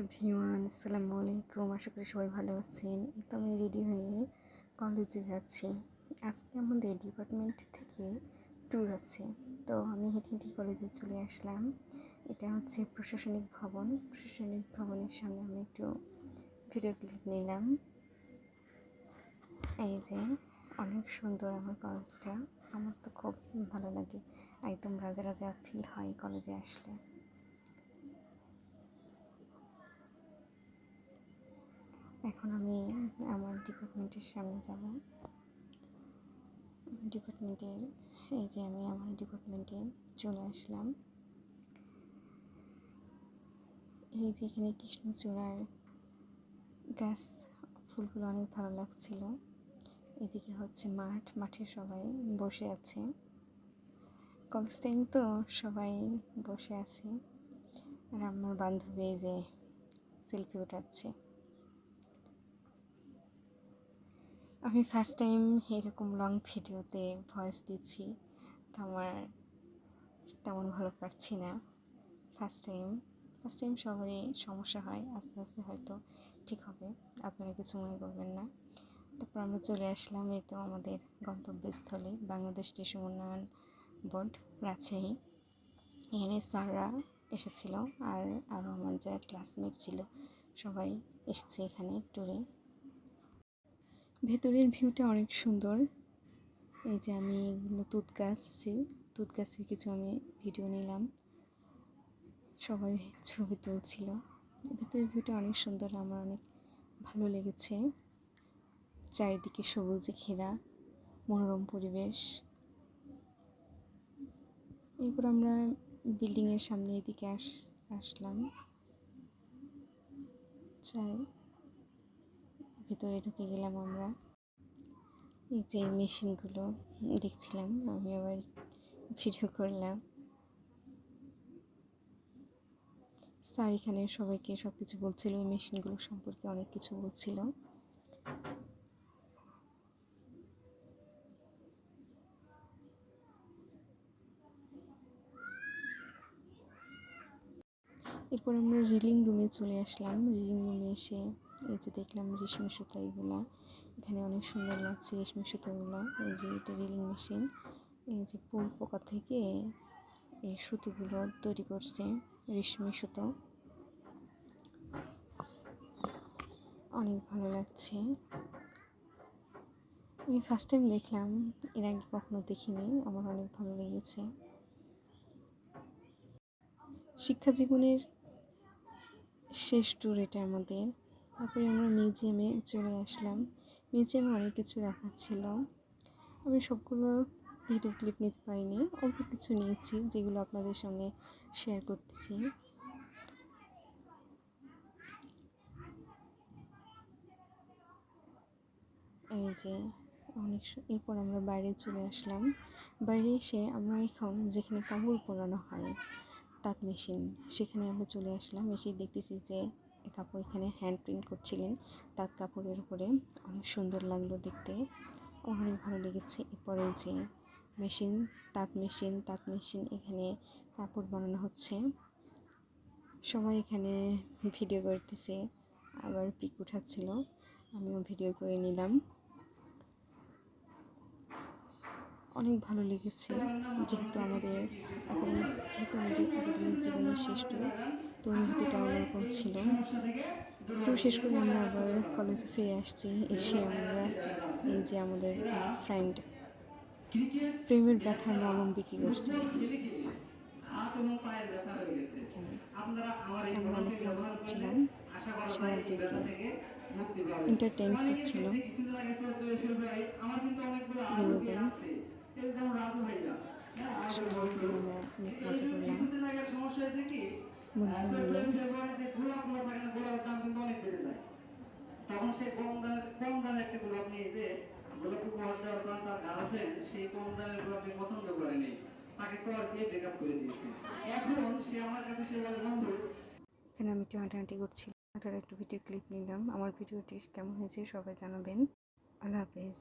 Everyone আসসালামু আলাইকুম। আশা করি সবাই ভালো আছেন। এই তো আমি রেডি হয়ে কলেজে যাচ্ছি। আজকে আমাদের ডিপার্টমেন্ট থেকে ট্যুর আছে, তো আমি হেঁটে হেঁটে কলেজে চলে আসলাম। এটা হচ্ছে প্রশাসনিক ভবন। প্রশাসনিক ভবনের সামনে আমি একটু ভিডিও ক্লিপ নিলাম। এই যে অনেক সুন্দর আমার কলেজটা, আমার তো খুব ভালো লাগে। একদম রাজা রাজা ফিল হয় কলেজে আসলে। এখন আমি আমার ডিপার্টমেন্টের সামনে যাব। ডিপার্টমেন্টের এই যে আমি আমার ডিপার্টমেন্টে চলে আসলাম। এই যে এখানে কৃষ্ণচূড়ার গাছ, ফুলগুলো অনেক ভালো লাগছিল। এদিকে হচ্ছে মাঠে সবাই বসে আছে। কলেজ টাইম তো সবাই বসে আছে। আর আমার বান্ধবী যে সেলফি ওঠাচ্ছে। আমি ফার্স্ট টাইম এরকম লং ভিডিওতে ভয়েস দিচ্ছি, তো আমার তেমন ভালো পারছি না। ফার্স্ট টাইম সবারই সমস্যা হয়, আস্তে আস্তে হয়তো ঠিক হবে, আপনারা কিছু মনে করবেন না। তারপর আমরা চলে আসলাম এই তো আমাদের গন্তব্যস্থলে, বাংলাদেশ টিস্যু উন্নয়ন বোর্ড, রাজশাহী। এখানে স্যাররা এসেছিল আর আরও আমার যারা ক্লাসমেট ছিল সবাই এসেছে এখানে ট্যুরে। ভেতরের ভিউটা অনেক সুন্দর। এই যে আমি এগুলো তুঁত গাছের কিছু আমি ভিডিও নিলাম, সবাই ছবি তুলছিল। ভেতরের ভিউটা অনেক সুন্দর, আমার অনেক ভালো লেগেছে। চারিদিকে সবুজে ঘেরা মনোরম পরিবেশ। এরপর আমরা বিল্ডিংয়ের সামনে এদিকে আসলাম। ভেতরে ঢুকে গেলাম আমরা। এই যে মেশিনগুলো দেখছিলাম, আমি আবার ভিডিও করলাম। স্যার এখানে সবাইকে সব কিছু বলছিল, ওই মেশিনগুলো সম্পর্কে অনেক কিছু বলছিল। এরপর আমরা রিলিং রুমে চলে আসলাম। রিলিং রুমে এসে এই যে দেখলাম রেশমি সুতা, এগুলো এখানে অনেক সুন্দর লাগছে রেশমি সুতাগুলো। এই যে এটা রিলিং মেশিন, এই যে ফুল পোকা থেকে এই সুতোগুলো তৈরি করছে, রেশমি সুতো। অনেক ভালো লাগছে। আমি ফার্স্ট টাইম দেখলাম, এর আগে কখনো দেখিনি, আমার অনেক ভালো লেগেছে। শিক্ষা জীবনের শেষ ট্যুর এটা আমাদের। তারপরে আমরা মিউজিয়ামে চলে আসলাম। মিউজিয়ামে অনেক কিছু রাখা ছিল, আমি সবগুলো ভিডিও ক্লিপ নিতে পারিনি, অল্প কিছু নিয়েছি যেগুলো আপনাদের সঙ্গে শেয়ার করতেছি। এই যে এরপর আমরা বাইরে চলে আসলাম। বাইরে এসে আমরা এখন যেখানে কাপড় পরানো হয় তাঁত মেশিন, সেখানে আমরা চলে আসলাম। এসে দেখতেছি যে কাপড় এখানে হ্যান্ড প্রিন্ট করছিলেন তাঁত কাপড়ের উপরে, অনেক সুন্দর লাগলো দেখতে, অনেক ভালো লেগেছে। এরপরে যে তাঁত মেশিন এখানে কাপড় বানানো হচ্ছে। সবাই এখানে ভিডিও করতেছে, আবার পিক উঠাচ্ছিল, আমিও ভিডিও করে নিলাম। অনেক ভালো লেগেছে, যেহেতু আমাদের একাডেমিক জীবনের শেষ ট্যুর, তো অনুভূতিটা অন্যরকম ছিল। ট্যুর শেষ করে আমরা আবার কলেজে ফিরে আসছি। এসে আমরা এই যে আমাদের ফ্রেন্ড প্রেমের ব্যথার মলম বিক্রি করছিল এখানে। আমরা অনেক মজা করছিলাম, সে আমাদেরকে এন্টারটেইন করছিল, বিনোদন। সবাই এখানে আমরা অনেক মজা করলাম বন্ধুরা মিলে। তখন সে কম দামে একটা গোলাপ আপনি যে গোলাপ উপহার দেওয়ার কারণে তার গার্লফ্রেন্ড সেই কম দামের গোলাপটি পছন্দ করেনি, তাকে চর দিয়ে ব্রেকআপ করে দিয়েছে। এখন সে আমার কাছে সে বলে, বন্ধু এখানে আমি একটু হাঁটাহাঁটি করছিলাম, হাঁটার একটু ভিডিও ক্লিপ নিলাম। আমার ভিডিওটি কেমন হয়েছে সবাই জানাবেন। আল্লাহ হাফেজ।